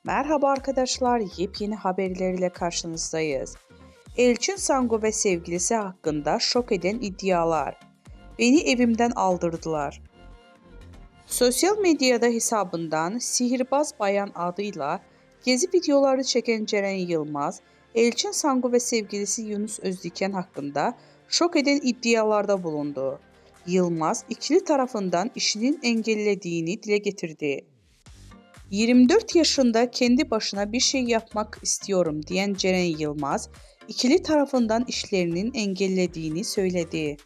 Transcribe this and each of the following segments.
Merhaba arkadaşlar, yepyeni haberlerle karşınızdayız. Elçin Sangu ve sevgilisi hakkında şok eden iddialar. Beni evimden aldırdılar. Sosyal medyada hesabından Sihirbaz Bayan adıyla gezi videoları çeken Ceren Yılmaz, Elçin Sangu ve sevgilisi Yunus Özdiken hakkında şok eden iddialarda bulundu. Yılmaz, ikili tarafından işinin engellediğini dile getirdi. 24 yaşında kendi başına bir şey yapmak istiyorum diyen Ceren Yılmaz, ikili tarafından işlerinin engellediğini söyledi.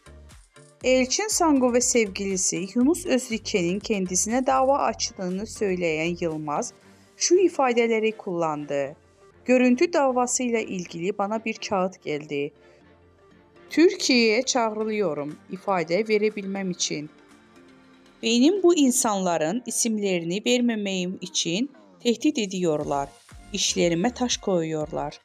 Elçin Sangu ve sevgilisi Yunus Özdiken'in kendisine dava açtığını söyleyen Yılmaz, şu ifadeleri kullandı. Görüntü davasıyla ilgili bana bir kağıt geldi. Türkiye'ye çağrılıyorum ifade verebilmem için. Benim bu insanların isimlerini vermemeyim için tehdit ediyorlar. İşlerime taş koyuyorlar.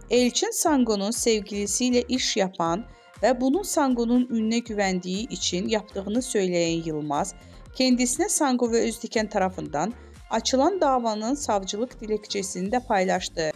Elçin Sangu'nun sevgilisiyle iş yapan ve bunun Sangu'nun ününe güvendiği için yaptığını söyleyen Yılmaz, kendisine Sangu ve Özdiken tarafından açılan davanın savcılık dilekçesini de paylaştı.